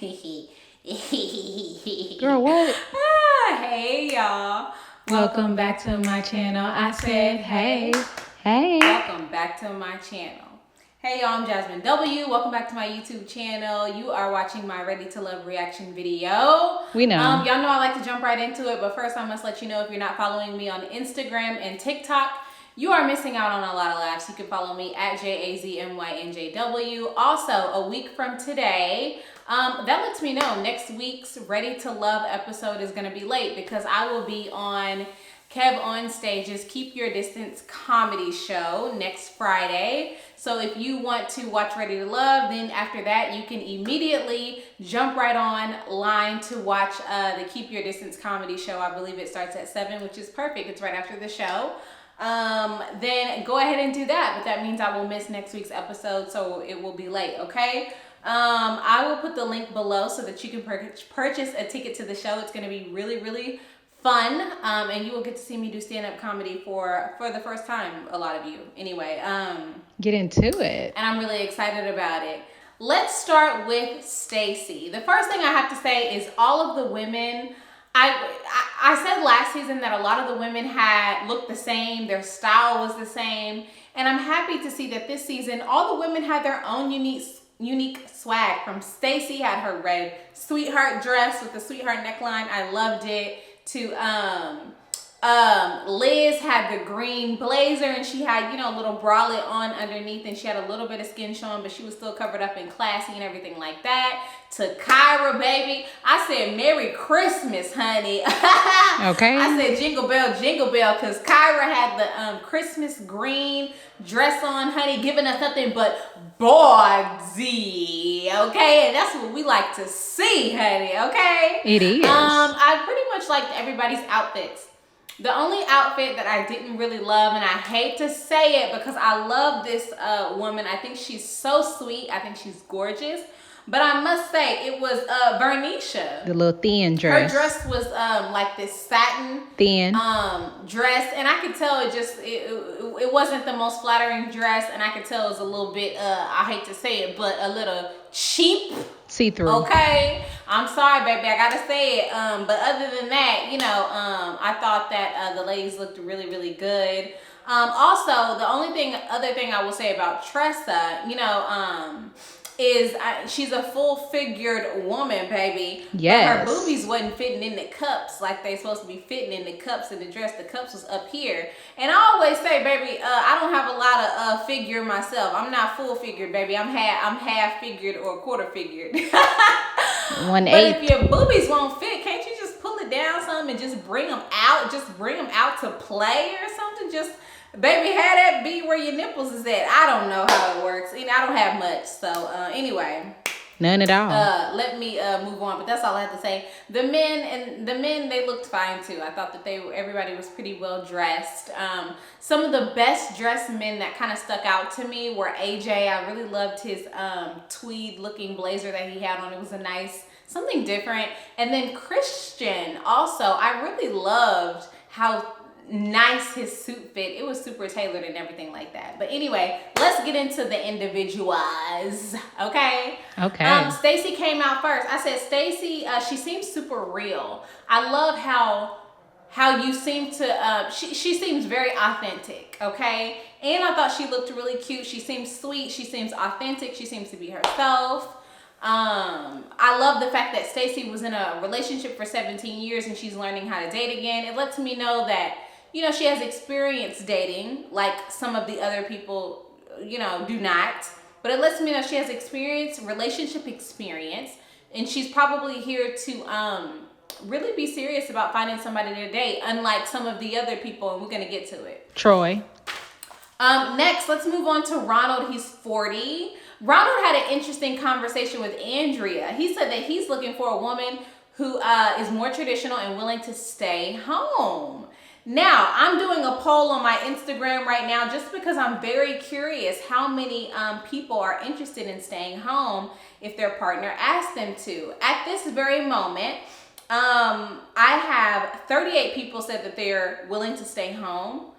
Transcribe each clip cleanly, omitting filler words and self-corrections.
Girl, what? Hey y'all. Welcome back to my channel. I said, hey. Welcome back to my channel. Hey y'all, I'm Jazmyn W. Welcome back to my YouTube channel. You are watching my Ready to Love reaction video. We know. Y'all know I like to jump right into it, but first I must let you know if you're not following me on Instagram and TikTok, you are missing out on a lot of laughs. You can follow me at JAZMYNJW. Also, a week from today, that lets me know next week's Ready to Love episode is going to be late because I will be on Kev on Stage's Keep Your Distance comedy show next Friday. So if you want to watch Ready to Love, then after that you can immediately jump right online to watch the Keep Your Distance comedy show. I believe it starts at 7, which is perfect. It's right after the show. Then go ahead and do that, but that means I will miss next week's episode, so it will be late, okay? I will put the link below so that you can purchase a ticket to the show. It's going to be really, really fun, and you will get to see me do stand-up comedy for the first time, a lot of you. Anyway, get into it. And I'm really excited about it. Let's start with Stacey. The first thing I have to say is all of the women, I said last season that a lot of the women looked the same, their style was the same, and I'm happy to see that this season all the women had their own unique swag. From Stacey had her red sweetheart dress with the sweetheart neckline, I loved it, to Liz had the green blazer and she had, a little bralette on underneath and she had a little bit of skin showing, but she was still covered up and classy and everything like that. To Kyra, baby, I said Merry Christmas, honey. Okay. I said jingle bell, because Kyra had the Christmas green dress on, honey, giving us nothing but bawdy, okay? And that's what we like to see, honey, okay? It is. I pretty much liked everybody's outfits. The only outfit that I didn't really love, and I hate to say it because I love this woman. I think she's so sweet. I think she's gorgeous. But I must say, it was Varnisha. The little thin dress. Her dress was like this satin thin dress, and I could tell it wasn't the most flattering dress, and I could tell it was a little bit, I hate to say it, but a little cheap. See-through. Okay, I'm sorry, baby, I gotta say it. But other than that, I thought that the ladies looked really, really good. Also, the other thing I will say about Tressa, is she's a full-figured woman, baby. Yes. But her boobies wasn't fitting in the cups like they supposed to be fitting in the cups in the dress. The cups was up here. And I always say, baby, I don't have a lot of figure myself. I'm not full-figured, baby. I'm half-figured or quarter-figured. 1/8. But if your boobies won't fit, can't you just pull it down some and just bring them out? Just bring them out to play or something? Just... baby, have that be where your nipples is at. I don't know how it works. I don't have much. So, anyway. None at all. Let me move on. But that's all I have to say. The men, they looked fine too. I thought that everybody was pretty well dressed. Some of the best dressed men that kind of stuck out to me were AJ. I really loved his tweed looking blazer that he had on. It was something different. And then Christian also, I really loved how nice his suit fit. It was super tailored and everything like that. But anyway, let's get into the individuals. Okay. Stacey came out first. I said Stacey, she seems super real. I love how you seem to she seems very authentic, okay? And I thought she looked really cute. She seems sweet, she seems authentic, she seems to be herself. I love the fact that Stacey was in a relationship for 17 years and she's learning how to date again. It lets me know that she has experience dating, like some of the other people, do not. But it lets me know she has relationship experience, and she's probably here to really be serious about finding somebody to date, unlike some of the other people, and we're going to get to it. Troy. Next, let's move on to Ronald. He's 40. Ronald had an interesting conversation with Andrea. He said that he's looking for a woman who is more traditional and willing to stay home. Now, I'm doing a poll on my Instagram right now just because I'm very curious how many people are interested in staying home if their partner asks them to. At this very moment, I have 38 people said that they're willing to stay home.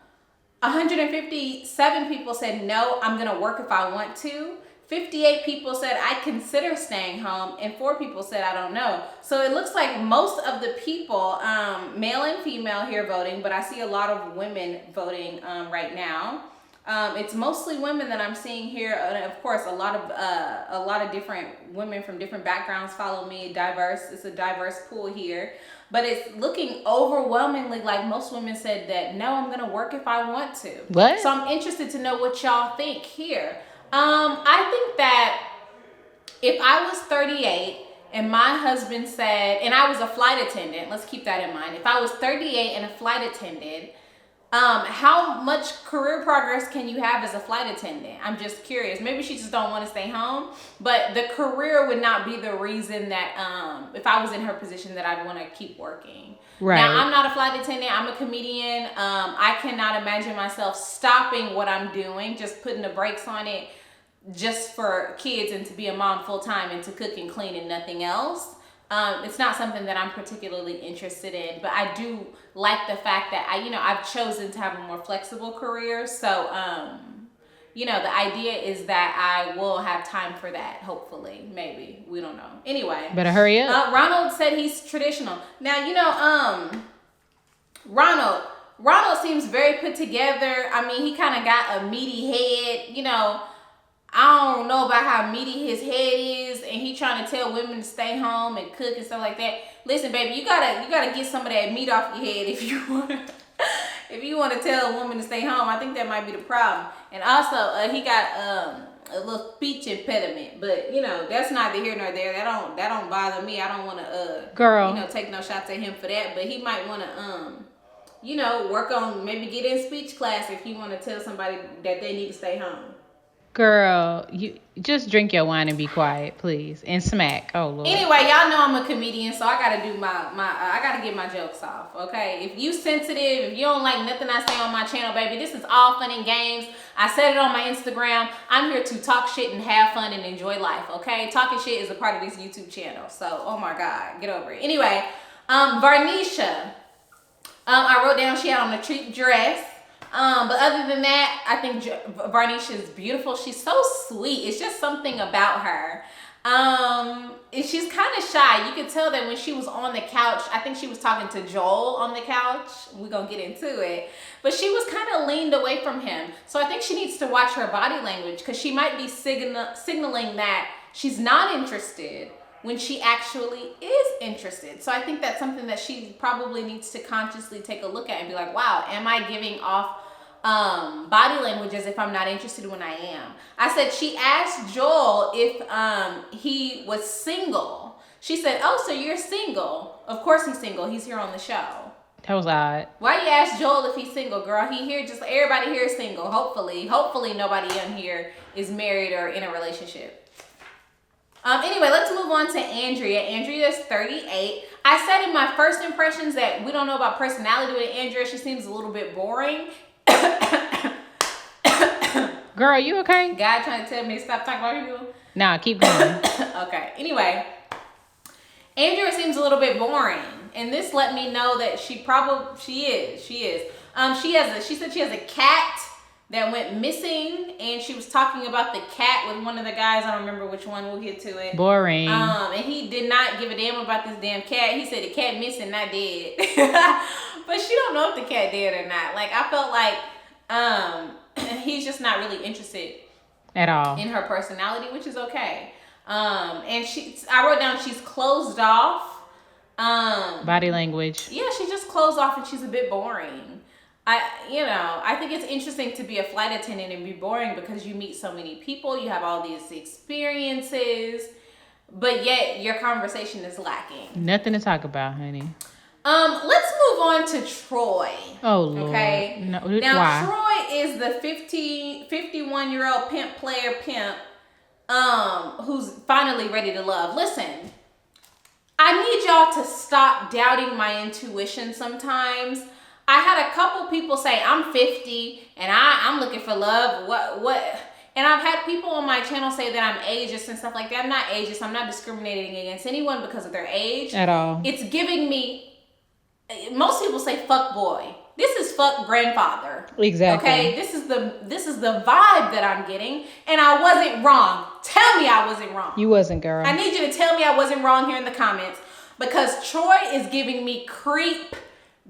157 people said, no, I'm going to work if I want to. 58 people said I consider staying home, and 4 people said I don't know. So it looks like most of the people, male and female here voting, but I see a lot of women voting right now. It's mostly women that I'm seeing here, and of course a lot of different women from different backgrounds follow me. It's a diverse pool here, but it's looking overwhelmingly like most women said that no, I'm gonna work if I want to. What? So I'm interested to know what y'all think here. I think that if I was 38 and my husband said, and I was a flight attendant, let's keep that in mind. If I was 38 and a flight attendant, how much career progress can you have as a flight attendant? I'm just curious. Maybe she just don't want to stay home, but the career would not be the reason that, if I was in her position, that I'd want to keep working. Right. Now, I'm not a flight attendant. I'm a comedian. I cannot imagine myself stopping what I'm doing, just putting the brakes on it just for kids and to be a mom full time and to cook and clean and nothing else. It's not something that I'm particularly interested in, but I do like the fact that I've chosen to have a more flexible career. So, the idea is that I will have time for that. Hopefully, maybe, we don't know. Anyway, better hurry up. Ronald said he's traditional. Now, Ronald seems very put together. I mean, he kind of got a meaty head, I don't know about how meaty his head is, and he trying to tell women to stay home and cook and stuff like that. Listen, baby, you gotta get some of that meat off your head if you want to tell a woman to stay home. I think that might be the problem. And also, he got a little speech impediment, but that's neither here nor there. That don't bother me. I don't want to take no shots at him for that. But he might want to work on, maybe get in speech class if you want to tell somebody that they need to stay home. Girl, you just drink your wine and be quiet, please. And smack. Oh, Lord. Anyway, y'all know I'm a comedian, so I gotta do I gotta get my jokes off, okay? If you sensitive, if you don't like nothing I say on my channel, baby, this is all fun and games. I said it on my Instagram. I'm here to talk shit and have fun and enjoy life, okay? Talking shit is a part of this YouTube channel, so, oh my God, get over it. Anyway, Varnisha, I wrote down she had on a treat dress. But other than that, I think Varnisha is beautiful. She's so sweet. It's just something about her. She's kind of shy. You could tell that when she was on the couch, I think she was talking to Joel on the couch. We're going to get into it. But she was kind of leaned away from him. So I think she needs to watch her body language, because she might be signaling that she's not interested when she actually is interested. So I think that's something that she probably needs to consciously take a look at and be like, wow, am I giving off body language as if I'm not interested when I am? I said she asked Joel if he was single. She said, oh, so you're single. Of course he's single. He's here on the show. That was odd. Why you ask Joel if he's single, girl? He here, just everybody here is single. Hopefully nobody in here is married or in a relationship. Anyway, let's move on to Andrea. Andrea is 38. I said in my first impressions that we don't know about personality with Andrea. She seems a little bit boring. Girl, you okay? God trying to tell me to stop talking about people? Nah, keep going. Okay. Anyway, Andrea seems a little bit boring, and this let me know that she is. She said she has a cat that went missing, and she was talking about the cat with one of the guys. I don't remember which one. We'll get to it. Boring. And he did not give a damn about this damn cat. He said the cat missing, not dead. But she don't know if the cat dead or not. Like, I felt like he's just not really interested at all in her personality, which is okay. And I wrote down she's closed off. Body language. Yeah, she's just closed off, and she's a bit boring. I think it's interesting to be a flight attendant and be boring, because you meet so many people, you have all these experiences, but yet your conversation is lacking. Nothing to talk about, honey. Let's move on to Troy. Oh, Lord. Okay. No, now, why? Troy is the 51-year-old pimp, who's finally ready to love. Listen, I need y'all to stop doubting my intuition sometimes. I had a couple people say, I'm 50 and I'm looking for love. What? And I've had people on my channel say that I'm ageist and stuff like that. I'm not ageist. I'm not discriminating against anyone because of their age. At all. It's giving me, most people say fuck boy. This is fuck grandfather. Exactly. Okay, this is the vibe that I'm getting, and I wasn't wrong. Tell me I wasn't wrong. You wasn't, girl. I need you to tell me I wasn't wrong here in the comments, because Troy is giving me creep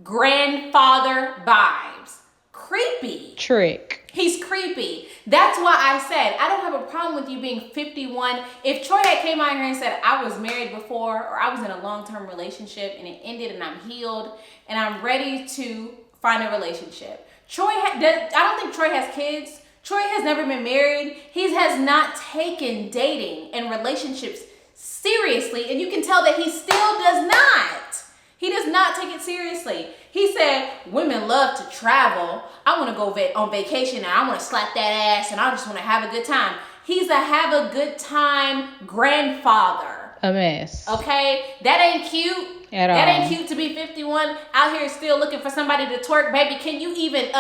grandfather vibes. Creepy. Trick. He's creepy. That's why I said I don't have a problem with you being 51. If Troy had came out here and said I was married before, or I was in a long-term relationship and it ended and I'm healed and I'm ready to find a relationship. I don't think Troy has kids. Troy has never been married. He has not taken dating and relationships seriously, and you can tell that he still does not. He does not take it seriously. He said, women love to travel. I want to go on vacation and I want to slap that ass and I just want to have a good time. He's a have a good time grandfather. A mess. Okay? That ain't cute. At all. That ain't cute to be 51 out here still looking for somebody to twerk. Baby, can you even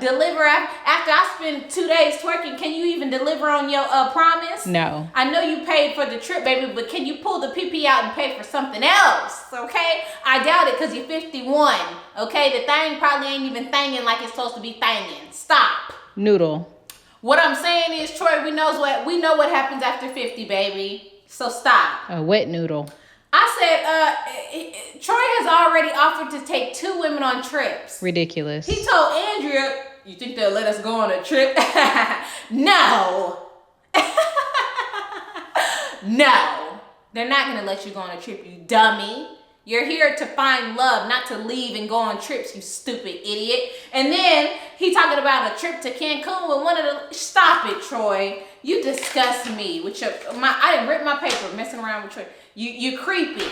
deliver after I spend 2 days twerking? Can you even deliver on your promise? No. I know you paid for the trip, baby, but can you pull the PP out and pay for something else? Okay? I doubt it, because you're 51. Okay? The thing probably ain't even thanging like it's supposed to be thanging. Stop. Noodle. What I'm saying is, Troy, we know what happens after 50, baby. So stop. A wet noodle. I said, Troy has already offered to take 2 women on trips. Ridiculous. He told Andrea, you think they'll let us go on a trip? No. No. They're not going to let you go on a trip, you dummy. You're here to find love, not to leave and go on trips, you stupid idiot. And then he talking about a trip to Cancun with one of the... Stop it, Troy. You disgust me with your... I didn't rip my paper messing around with Troy. You creepy.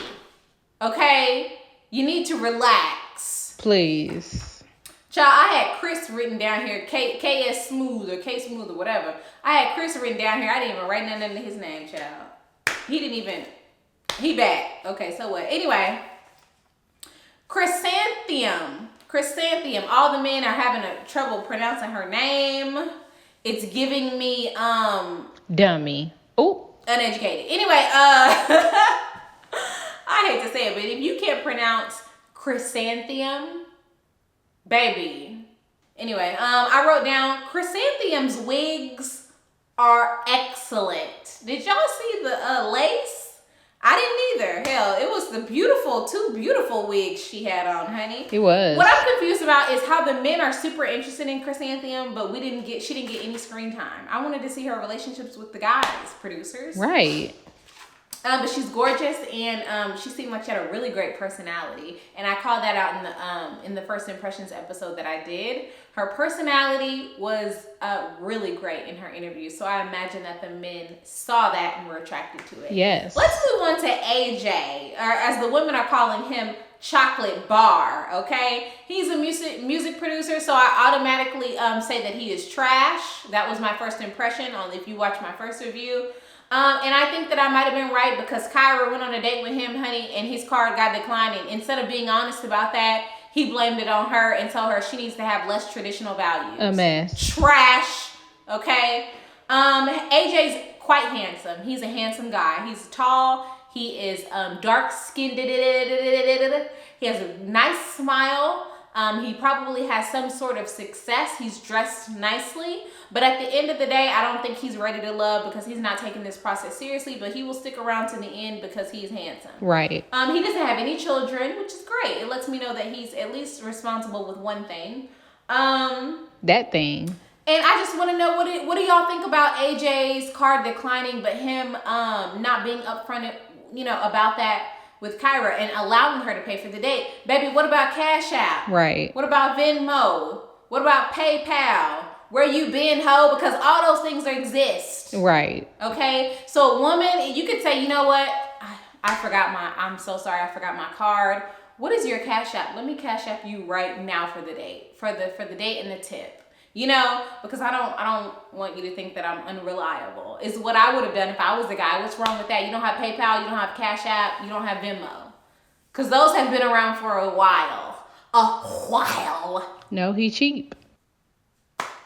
Okay? You need to relax. Please. Child, I had Chris written down here, KS Smooth or K Smooth or whatever. I had Chris written down here. I didn't even write nothing into his name, child. He back. Okay, so what? Anyway, chrysanthemum. All the men are having trouble pronouncing her name. It's giving me Dummy. Oh. Uneducated. Anyway, I hate to say it, but if you can't pronounce chrysanthemum, baby. Anyway, I wrote down chrysanthemum's wigs are excellent. Did y'all see the lace? I didn't either. Hell, it was the 2 beautiful wigs she had on, honey. It was. What I'm confused about is how the men are super interested in chrysanthemum, but she didn't get any screen time. I wanted to see her relationships with the guys, producers. Right. But she's gorgeous, and she seemed like she had a really great personality. And I called that out in the first impressions episode that I did. Her personality was really great in her interview. So I imagine that the men saw that and were attracted to it. Yes. Let's move on to AJ, or as the women are calling him, Chocolate Bar. Okay, he's a music producer, so I automatically say that he is trash. That was my first impression on if you watch my first review. And I think that I might have been right, because Kyra went on a date with him, honey, and his card got declined. And instead of being honest about that, he blamed it on her and told her she needs to have less traditional values. A mess. Trash. Okay. AJ's quite handsome. He's a handsome guy. He's tall. He is dark-skinned. He has a nice smile. He probably has some sort of success. He's dressed nicely. But at the end of the day, I don't think he's ready to love, because he's not taking this process seriously. But he will stick around to the end because he's handsome. Right. He doesn't have any children, which is great. It lets me know that he's at least responsible with one thing. That thing. And I just want to know, what do y'all think about AJ's card declining, but him not being upfront, about that with Kyra and allowing her to pay for the date? Baby, what about Cash App? Right. What about Venmo? What about PayPal? Where you been, ho? Because all those things exist. Right. Okay? So a woman, you could say, you know what? I'm so sorry, I forgot my card. What is your Cash App? Let me Cash App you right now for the date. For the date and the tip. Because I don't want you to think that I'm unreliable. Is what I would have done if I was the guy. What's wrong with that? You don't have PayPal, you don't have Cash App, you don't have Venmo. Because those have been around for a while. No, he cheap.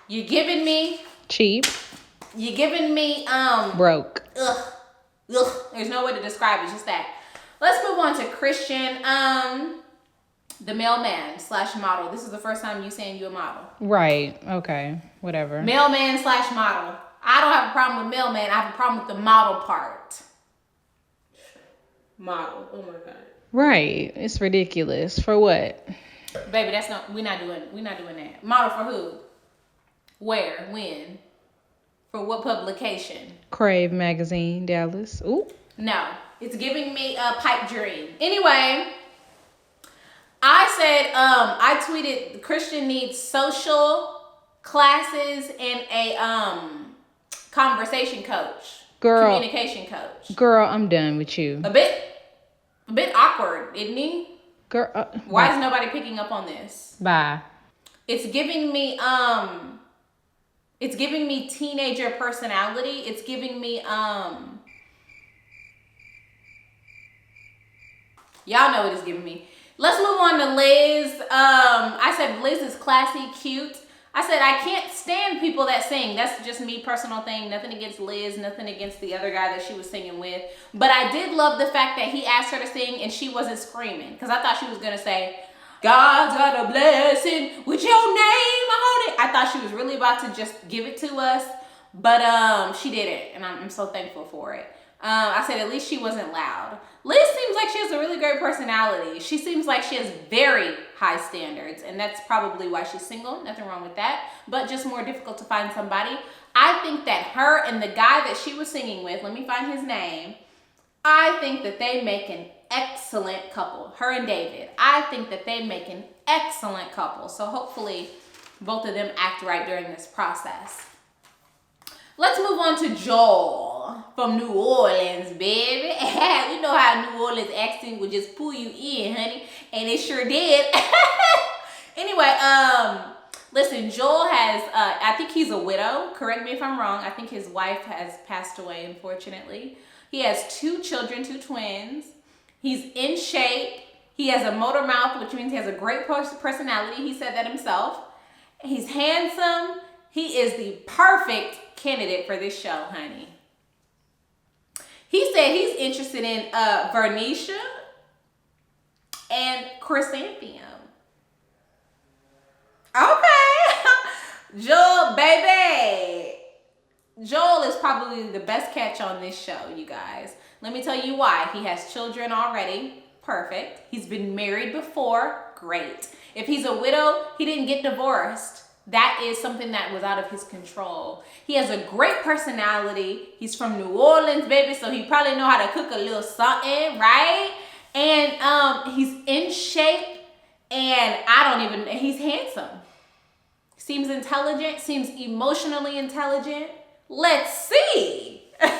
You're giving me... Cheap. You're giving me... Broke. Ugh. There's no way to describe it, just that. Let's move on to Christian. The mailman / model. This is the first time you saying you a model. Right. Okay. Whatever. Mailman / model. I don't have a problem with mailman. I have a problem with the model part. Model. Oh my God. Right. It's ridiculous. For what? Baby, we're not doing that. Model for who? Where? When? For what publication? Crave magazine, Dallas. Ooh. No. It's giving me a pipe dream. Anyway, I said, I tweeted Christian needs social classes and a conversation coach. Girl. Communication coach. Girl, I'm done with you. A bit awkward, isn't he? Girl, why is nobody picking up on this? Bye. It's giving me teenager personality. It's giving me y'all know what it's giving me. Let's move on to Liz. I said Liz is classy, cute. I said I can't stand people that sing. That's just me, personal thing. Nothing against Liz, nothing against the other guy that she was singing with. But I did love the fact that he asked her to sing and she wasn't screaming. Because I thought she was going to say, God's got a blessing with your name on it. I thought she was really about to just give it to us. But she didn't. And I'm so thankful for it. I said at least she wasn't loud. Liz seems like she has a really great personality. She seems like she has very high standards, and that's probably why she's single. Nothing wrong with that, but just more difficult to find somebody. I think that her and the guy that she was singing with, let me find his name, I think that they make an excellent couple. Her and David. I think that they make an excellent couple. So hopefully both of them act right during this process. Let's move on to Joel from New Orleans, baby. You know how New Orleans accent would just pull you in, honey. And it sure did. Anyway, listen, Joel has, I think he's a widow. Correct me if I'm wrong. I think his wife has passed away, unfortunately. He has 2 children, 2 twins. He's in shape. He has a motor mouth, which means he has a great personality. He said that himself. He's handsome. He is the perfect candidate for this show, honey. He said he's interested in Varnisha and chrysanthemum. Okay. Joel, baby. Joel is probably the best catch on this show, you guys. Let me tell you why. He has children already. Perfect. He's been married before. Great. If he's a widow, he didn't get divorced. That is something that was out of his control. He has a great personality. He's from New Orleans, baby, so he probably know how to cook a little something, right? And he's in shape, and he's handsome. Seems intelligent, seems emotionally intelligent. Let's see. Okay.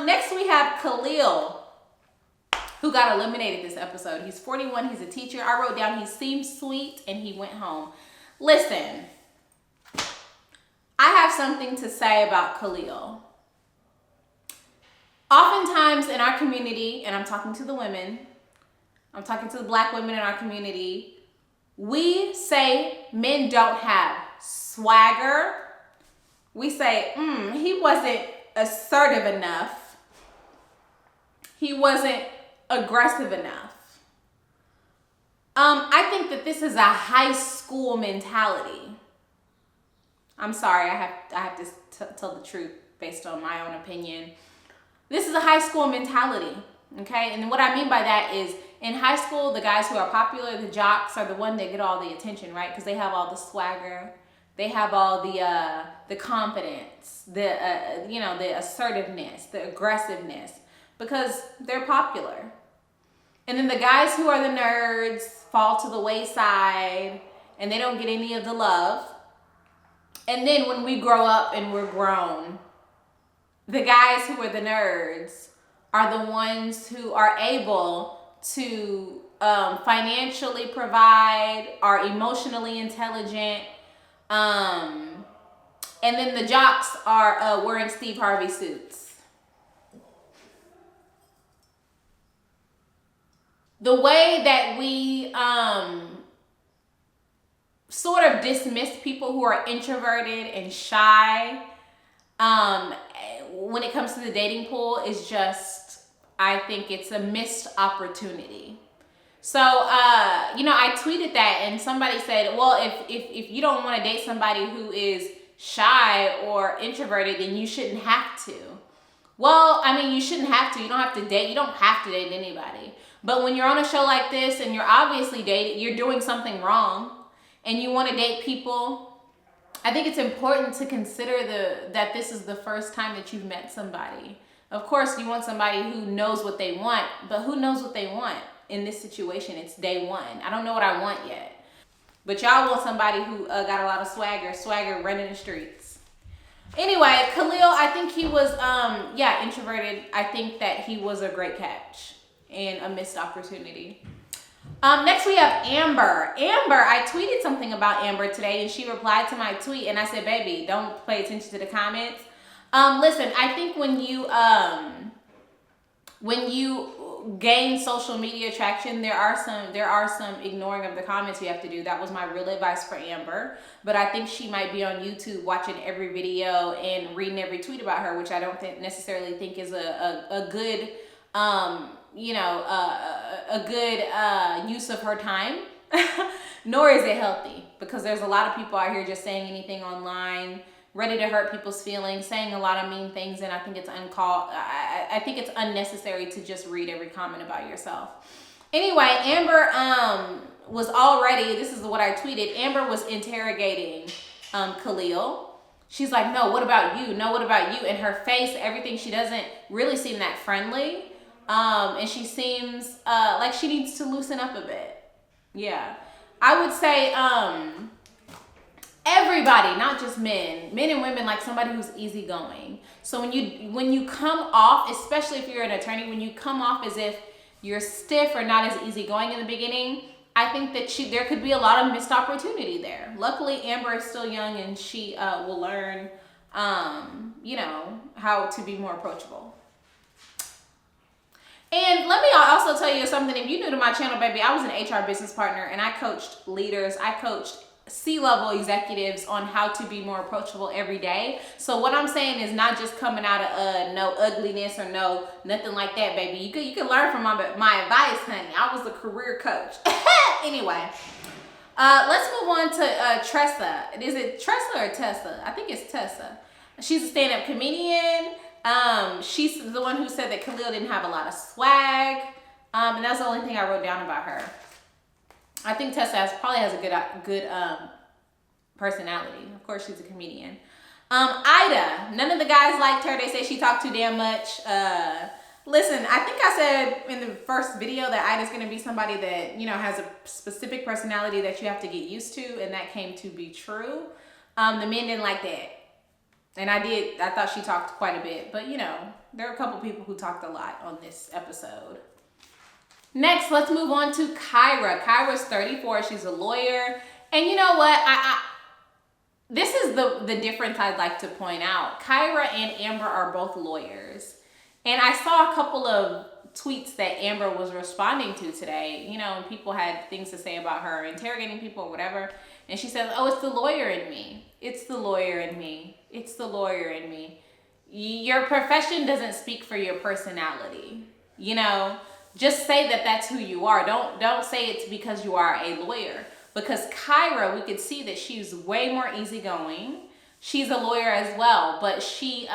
Next we have Khalid, who got eliminated this episode. He's 41. He's a teacher. I wrote down he seemed sweet and he went home. Listen, I have something to say about Khalid. Oftentimes in our community, and I'm talking to the women, I'm talking to the black women in our community, we say men don't have swagger. We say, he wasn't assertive enough. He wasn't aggressive enough. I think that this is a high school mentality. I'm sorry, I have to tell the truth based on my own opinion. This is a high school mentality, okay? And what I mean by that is in high school, the guys who are popular, the jocks, are the one that get all the attention, right? Because they have all the swagger, they have all the confidence, the assertiveness, the aggressiveness, because they're popular. And then the guys who are the nerds fall to the wayside and they don't get any of the love. And then when we grow up and we're grown, the guys who are the nerds are the ones who are able to financially provide, are emotionally intelligent. And then the jocks are wearing Steve Harvey suits. The way that we sort of dismiss people who are introverted and shy when it comes to the dating pool is just, I think it's a missed opportunity. So, I tweeted that, and somebody said, well, if you don't want to date somebody who is shy or introverted, then you shouldn't have to. Well, I mean, you shouldn't have to. You don't have to date. You don't have to date anybody. But when you're on a show like this and you're obviously dating, you're doing something wrong, and you want to date people, I think it's important to consider that this is the first time that you've met somebody. Of course, you want somebody who knows what they want, but who knows what they want in this situation? It's day one. I don't know what I want yet. But y'all want somebody who got a lot of swagger running the streets. Anyway, Khalil, I think he was, introverted. I think that he was a great catch and a missed opportunity. Next we have Amber. I tweeted something about Amber today, and she replied to my tweet, and I said, baby, don't pay attention to the comments. Listen, I think when you gain social media traction, there are some ignoring of the comments you have to do. That was my real advice for Amber. But I think she might be on YouTube watching every video and reading every tweet about her, which I don't necessarily think is a good use of her time. Nor is it healthy, because there's a lot of people out here just saying anything online, ready to hurt people's feelings, saying a lot of mean things, and I think it's I think it's unnecessary to just read every comment about yourself. Anyway, Amber was already, this is what I tweeted, Amber was interrogating Khalil. She's like, no, what about you? No, what about you? And her face, everything, she doesn't really seem that friendly. And she seems like she needs to loosen up a bit. Yeah. I would say everybody, not just men and women, like somebody who's easygoing. So when you come off, especially if you're an attorney, when you come off as if you're stiff or not as easygoing in the beginning, I think that there could be a lot of missed opportunity there. Luckily, Amber is still young, and she will learn, how to be more approachable. And let me also tell you something. If you're new to my channel, baby, I was an HR business partner, and I coached leaders. I coached C-level executives on how to be more approachable every day. So what I'm saying is not just coming out of no ugliness or nothing like that, baby. You can learn from my advice, honey. I was a career coach. Anyway, let's move on to Tressa. Is it Tressa or Tessa? I think it's Tessa. She's a stand-up comedian. She's the one who said that Khalil didn't have a lot of swag. And that's the only thing I wrote down about her. I think Tessa probably has a good personality. Of course, she's a comedian. Ida, none of the guys liked her. They say she talked too damn much. Listen, I think I said in the first video that Ida's going to be somebody that, has a specific personality that you have to get used to, and that came to be true. The men didn't like that. And I thought she talked quite a bit. But, there are a couple people who talked a lot on this episode. Next, let's move on to Kyra. Kyra's 34. She's a lawyer. And you know what? This is the difference I'd like to point out. Kyra and Amber are both lawyers. And I saw a couple of tweets that Amber was responding to today. And people had things to say about her, interrogating people or whatever. And she said, oh, it's the lawyer in me. It's the lawyer in me. It's the lawyer in me. Your profession doesn't speak for your personality. Just say that that's who you are. Don't say it's because you are a lawyer. Because Kyra, we could see that she's way more easygoing. She's a lawyer as well, but she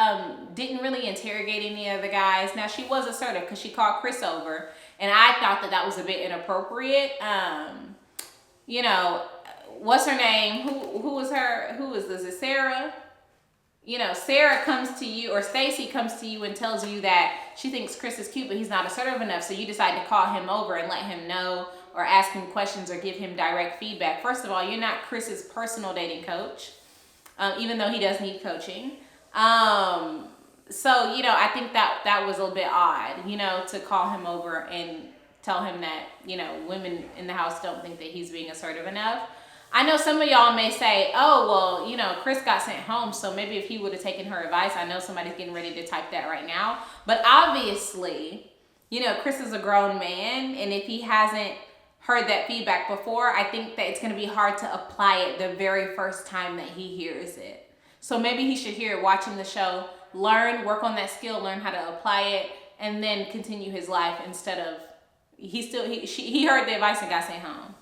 didn't really interrogate any of the guys. Now, she was assertive because she called Chris over, and I thought that was a bit inappropriate. What's her name? Who is her? Who is this? Is it Sarah? Sarah comes to you, or Stacey comes to you and tells you that she thinks Chris is cute, but he's not assertive enough. So you decide to call him over and let him know, or ask him questions, or give him direct feedback. First of all, you're not Chris's personal dating coach, even though he does need coaching. So, I think that was a little bit odd, to call him over and tell him that, women in the house don't think that he's being assertive enough. I know some of y'all may say, oh, well, Chris got sent home, so maybe if he would have taken her advice. I know somebody's getting ready to type that right now. But obviously, Chris is a grown man, and if he hasn't heard that feedback before, I think that it's going to be hard to apply it the very first time that he hears it. So maybe he should hear it watching the show, work on that skill, learn how to apply it, and then continue his life instead of he heard the advice and got sent home.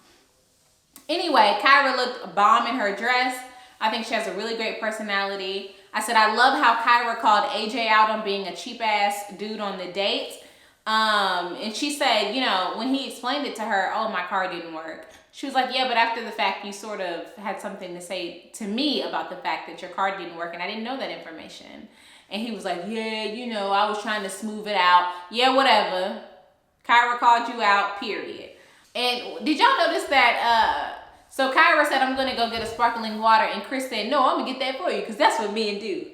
Anyway, Kyra looked bomb in her dress. I think she has a really great personality. I said, I love how Kyra called AJ out on being a cheap ass dude on the date. And she said, you know, when he explained it to her, oh, my car didn't work. She was like, yeah, but after the fact, you sort of had something to say to me about the fact that your car didn't work, and I didn't know that information. And he was like, yeah, you know, I was trying to smooth it out. Yeah, whatever. Kyra called you out, period. And did y'all notice that, so Kyra said, I'm going to go get a sparkling water, and Chris said, no, I'm going to get that for you, because that's what men do.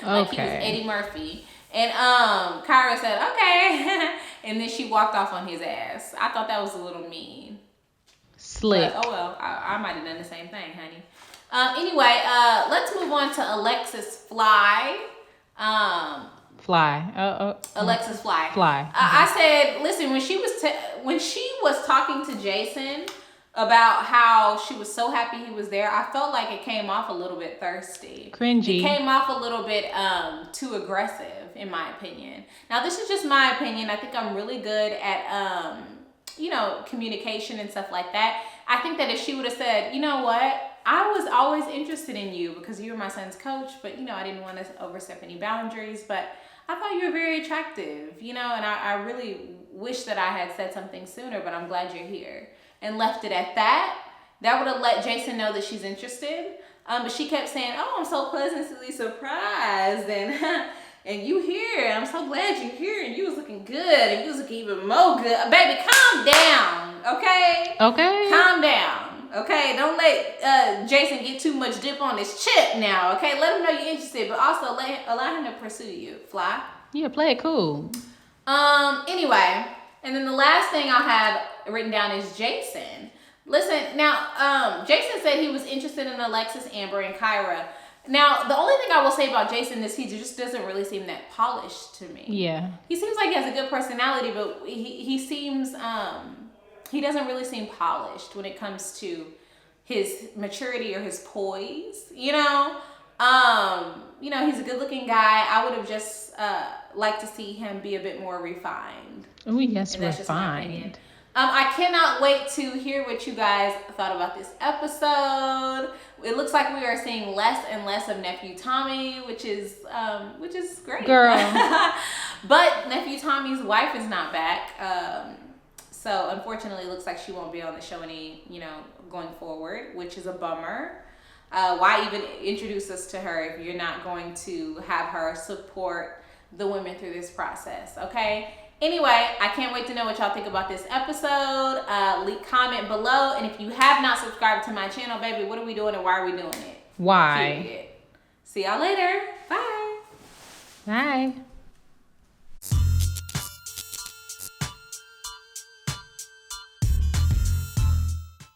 Like he was Eddie Murphy. And Kyra said, okay. And then she walked off on his ass. I thought that was a little mean. Slick. But, oh, well, I might have done the same thing, honey. Anyway, let's move on to Alexis Fly. Alexis Fly. I said, listen, when she was talking to Jason about how she was so happy he was there, I felt like it came off a little bit thirsty. Cringy. It came off a little bit too aggressive, in my opinion. Now, this is just my opinion. I think I'm really good at, you know, communication and stuff like that. I think that if she would have said, you know what, I was always interested in you because you were my son's coach, but, you know, I didn't want to overstep any boundaries, but I thought you were very attractive, you know, and I really wish that I had said something sooner, but I'm glad you're here. And left it at that. That would have let Jason know that she's interested. But she kept saying, oh, I'm so pleasantly surprised, and and you here, I'm so glad you're here, and you was looking good, and you was looking even more good. Baby, calm down, okay? Okay. Calm down, okay? Don't let Jason get too much dip on his chip now, okay? Let him know you're interested, but also allow him to pursue you, Fly. Yeah, play it cool. Anyway, and then the last thing I have written down is Jason. Listen, now, Jason said he was interested in Alexis, Amber, and Kyra. Now, the only thing I will say about Jason is he just doesn't really seem that polished to me. Yeah. He seems like he has a good personality, but he seems, he doesn't really seem polished when it comes to his maturity or his poise, you know? You know, he's a good looking guy. I would have just liked to see him be a bit more refined. Oh, yes, and that's just my opinion. refined. I cannot wait to hear what you guys thought about this episode. It looks like we are seeing less and less of Nephew Tommy, which is great. Girl. But Nephew Tommy's wife is not back. So unfortunately, it looks like she won't be on the show going forward, which is a bummer. Why even introduce us to her if you're not going to have her support the women through this process, okay? Anyway, I can't wait to know what y'all think about this episode. Comment below. And if you have not subscribed to my channel, baby, what are we doing and why are we doing it? Why? Period. See y'all later. Bye. Bye.